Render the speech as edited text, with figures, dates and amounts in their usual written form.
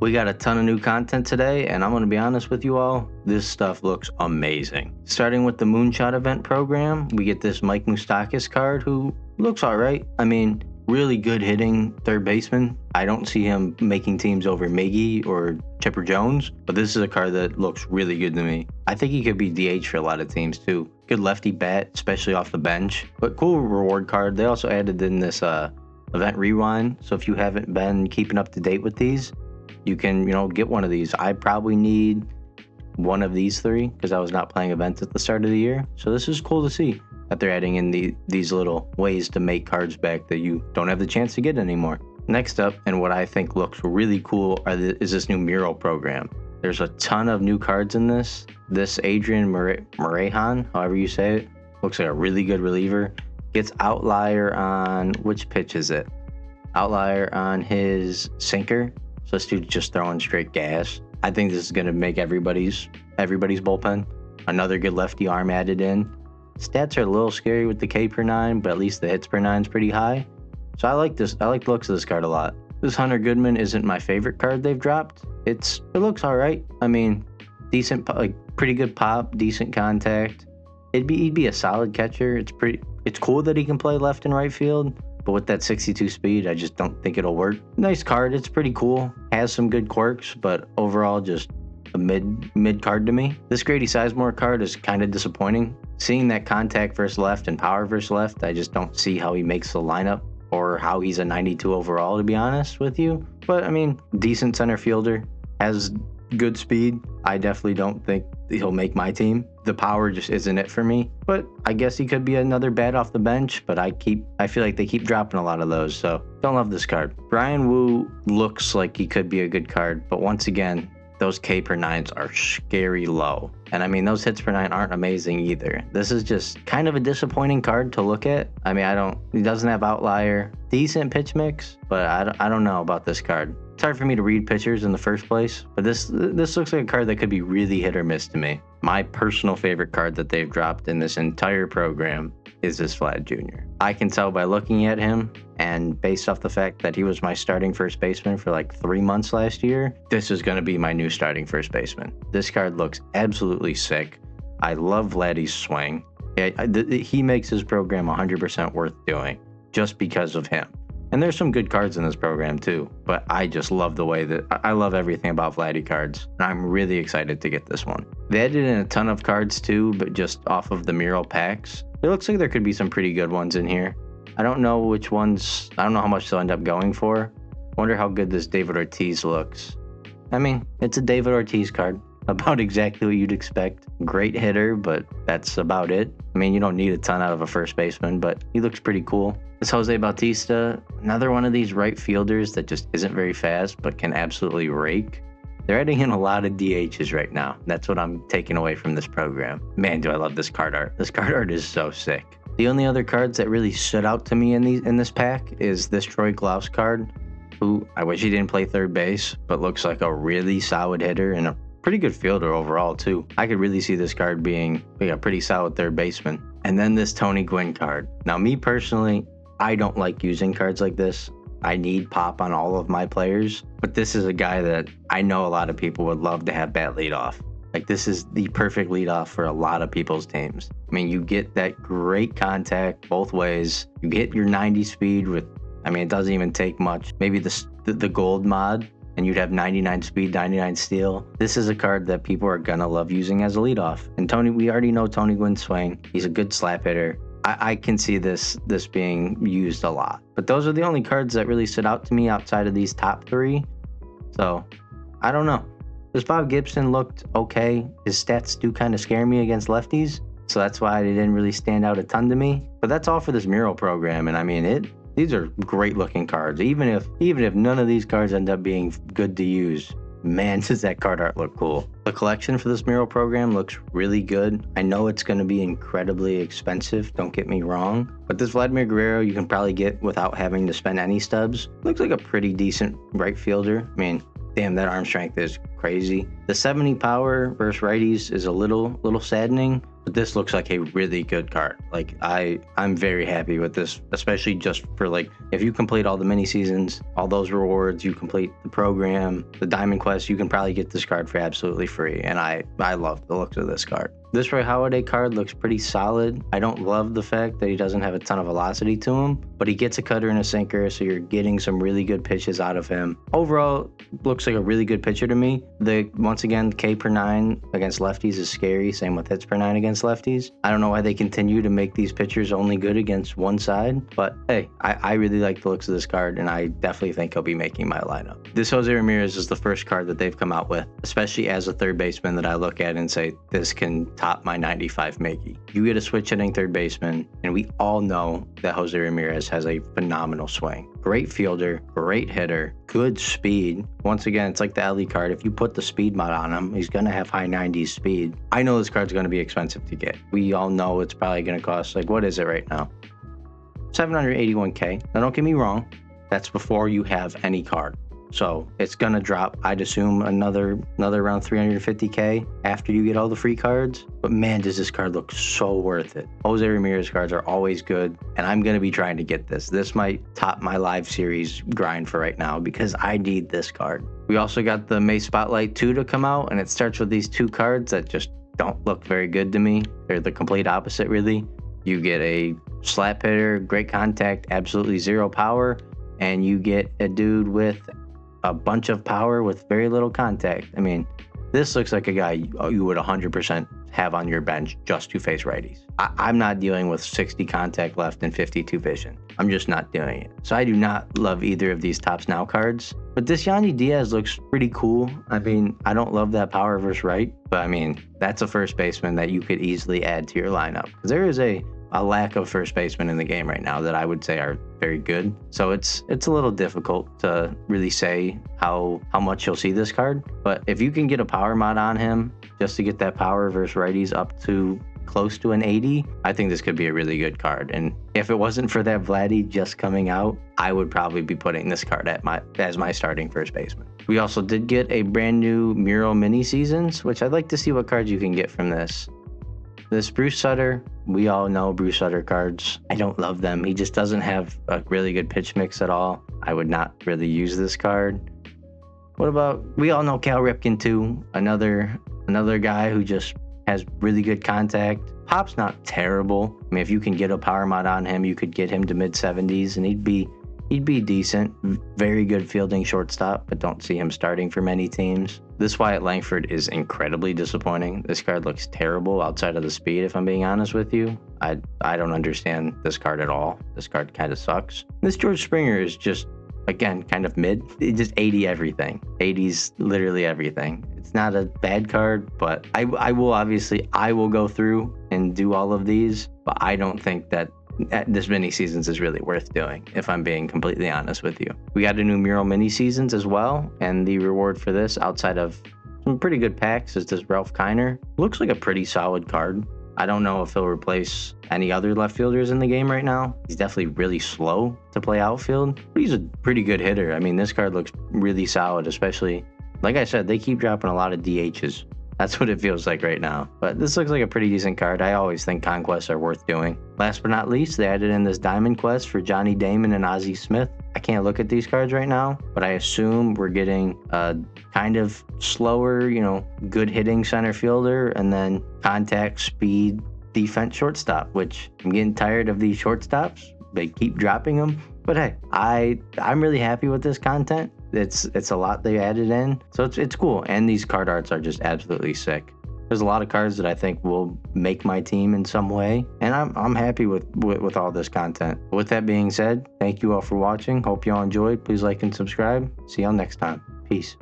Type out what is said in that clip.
We got a ton of new content today, and I'm going to be honest with you all, this stuff looks amazing. Starting with the Moonshot event program, we get this Mike Moustakas card who looks alright. I mean, really good hitting third baseman. I don't see him making teams over Miggy or Chipper Jones, but this is a card that looks really good to me. I think he could be DH for a lot of teams too. Good lefty bat, especially off the bench, but cool reward card. They also added in this event rewind, so if you haven't been keeping up to date with these, you can, get one of these. I probably need one of these three because I was not playing events at the start of the year. So this is cool to see that they're adding in these little ways to make cards back that you don't have the chance to get anymore. Next up, and what I think looks really cool, is this new Mural program. There's a ton of new cards in this. This Adrian Morejon, however you say it, looks like a really good reliever. Gets outlier on, which pitch is it? Outlier on his sinker. So this dude's just throwing straight gas. I think this is going to make everybody's bullpen. Another good lefty arm added in. Stats are a little scary with the K per 9, but at least the hits per 9 is pretty high. So I like this. I like the looks of this card a lot. This Hunter Goodman isn't my favorite card they've dropped. It looks all right. I mean, decent, pretty good pop, decent contact. He'd be a solid catcher. It's cool that he can play left and right field. But with that 62 speed, I just don't think it'll work. Nice card. It's pretty cool. Has some good quirks, but overall just a mid card to me. This Grady Sizemore card is kind of disappointing. Seeing that contact versus left and power versus left, I just don't see how he makes the lineup or how he's a 92 overall, to be honest with you. But I mean, decent center fielder, has good speed. I definitely don't think he'll make my team. The power just isn't it for me, but I guess he could be another bat off the bench, but I feel like they keep dropping a lot of those, so don't love this card. Brian Wu looks like he could be a good card, but once again, those K per 9s are scary low. And I mean, those hits per 9 aren't amazing either. This is just kind of a disappointing card to look at. I mean, he doesn't have outlier. Decent pitch mix, but I don't know about this card. It's hard for me to read pitchers in the first place, but this looks like a card that could be really hit or miss to me. My personal favorite card that they've dropped in this entire program is this Vlad Jr. I can tell by looking at him, and based off the fact that he was my starting first baseman for like 3 months last year, this is going to be my new starting first baseman. This card looks absolutely sick. I love Vladdy's swing. He makes his program 100% worth doing just because of him. And there's some good cards in this program too, but I just love the way that I love everything about Vladdy cards. And I'm really excited to get this one. They added in a ton of cards too, but just off of the Mural packs. It looks like there could be some pretty good ones in here. I don't know which ones, I don't know how much they'll end up going for. Wonder how good this David Ortiz looks. I mean, it's a David Ortiz card. About exactly what you'd expect. Great hitter, but that's about it. I mean, you don't need a ton out of a first baseman, but he looks pretty cool. This Jose Bautista, another one of these right fielders that just isn't very fast, but can absolutely rake. They're adding in a lot of DHs right now. That's what I'm taking away from this program. Man, do I love this card art. This card art is so sick. The only other cards that really stood out to me in this pack is this Troy Glaus card, who I wish he didn't play third base, but looks like a really solid hitter and a pretty good fielder overall too. I could really see this card being a pretty solid third baseman. And then this Tony Gwynn card. Now, me personally, I don't like using cards like this. I need pop on all of my players, but this is a guy that I know a lot of people would love to have bat leadoff. Like, this is the perfect leadoff for a lot of people's teams. I mean, you get that great contact both ways. You get your 90 speed with, I mean, it doesn't even take much. Maybe the gold mod, and you'd have 99 speed, 99 steal. This is a card that people are gonna love using as a leadoff. And we already know Tony Gwynn's swing. He's a good slap hitter. I can see this being used a lot. But those are the only cards that really stood out to me outside of these top three. So, I don't know. This Bob Gibson looked okay. His stats do kind of scare me against lefties. So that's why they didn't really stand out a ton to me. But that's all for this Mural program. And I mean, these are great looking cards. Even if none of these cards end up being good to use, man, does that card art look cool. The collection for this Mural program looks really good. I know it's going to be incredibly expensive, don't get me wrong, but this Vladimir Guerrero you can probably get without having to spend any stubs. Looks like a pretty decent right fielder. I mean, damn, that arm strength is crazy. The 70 power versus righties is a little saddening, but this looks like a really good card. Like I'm very happy with this, especially just for like, if you complete all the mini seasons, all those rewards, you complete the program, the Diamond Quest, you can probably get this card for absolutely free. And I love the looks of this card. This Roy Halladay card looks pretty solid. I don't love the fact that he doesn't have a ton of velocity to him, but he gets a cutter and a sinker, so you're getting some really good pitches out of him. Overall, looks like a really good pitcher to me. Once again, K per 9 against lefties is scary. Same with hits per 9 against lefties. I don't know why they continue to make these pitchers only good against one side, but hey, I really like the looks of this card, and I definitely think he'll be making my lineup. This Jose Ramirez is the first card that they've come out with, especially as a third baseman, that I look at and say, this can top my 95 Mickey. You get a switch hitting third baseman, and we all know that Jose Ramirez has a phenomenal swing. Great fielder, great hitter, good speed. Once again, it's like the Ellie card. If you put the speed mod on him, he's going to have high 90s speed. I know this card's going to be expensive to get. We all know it's probably going to cost, like, what is it right now? 781K. Now, don't get me wrong. That's before you have any card. So it's going to drop, I'd assume, another around 350K after you get all the free cards. But man, does this card look so worth it. Jose Ramirez cards are always good, and I'm going to be trying to get this. This might top my live series grind for right now because I need this card. We also got the May Spotlight 2 to come out, and it starts with these two cards that just don't look very good to me. They're the complete opposite, really. You get a slap hitter, great contact, absolutely zero power, and you get a dude with a bunch of power with very little contact. I mean, this looks like a guy you would 100% have on your bench just to face righties. I'm not dealing with 60 contact left and 52 vision. I'm just not doing it. So I do not love either of these Tops Now cards. But this Yandy Diaz looks pretty cool. I mean, I don't love that power versus right, but I mean, that's a first baseman that you could easily add to your lineup. Because there is a lack of first basemen in the game right now that I would say are very good. So it's a little difficult to really say how much you'll see this card. But if you can get a power mod on him just to get that power versus righties up to close to an 80, I think this could be a really good card. And if it wasn't for that Vladdy just coming out, I would probably be putting this card as my starting first baseman. We also did get a brand new Mural mini seasons, which I'd like to see what cards you can get from this. This Bruce Sutter, we all know Bruce Sutter cards. I don't love them. He just doesn't have a really good pitch mix at all. I would not really use this card. What about, we all know Cal Ripken too. Another guy who just has really good contact. Pop's not terrible. I mean, if you can get a power mod on him, you could get him to mid 70s and he'd be decent. Very good fielding shortstop, but don't see him starting for many teams. This Wyatt Langford is incredibly disappointing. This card looks terrible outside of the speed, if I'm being honest with you. I don't understand this card at all. This card kind of sucks. This George Springer is just, again, kind of mid. It's just 80 everything. 80's literally everything. It's not a bad card, but I will go through and do all of these, but I don't think that this mini seasons is really worth doing, if I'm being completely honest with you. We got a new Mural mini seasons as well, and the reward for this, outside of some pretty good packs, is this Ralph Kiner. Looks like a pretty solid card. I don't know if he'll replace any other left fielders in the game right now. He's definitely really slow to play outfield, but he's a pretty good hitter. I mean, this card looks really solid, especially, like I said, they keep dropping a lot of DHs. That's what it feels like right now. But this looks like a pretty decent card. I always think conquests are worth doing. Last but not least, they added in this Diamond Quest for Johnny Damon and Ozzie Smith. I can't look at these cards right now, but I assume we're getting a kind of slower, good hitting center fielder, and then contact, speed, defense shortstop, which I'm getting tired of these shortstops. They keep dropping them. But hey, I'm really happy with this content. It's a lot they added in, so it's cool. And these card arts are just absolutely sick. There's a lot of cards that I think will make my team in some way, and I'm happy with all this content. With that being said, thank you all for watching. Hope you all enjoyed. Please like and subscribe. See y'all next time. Peace.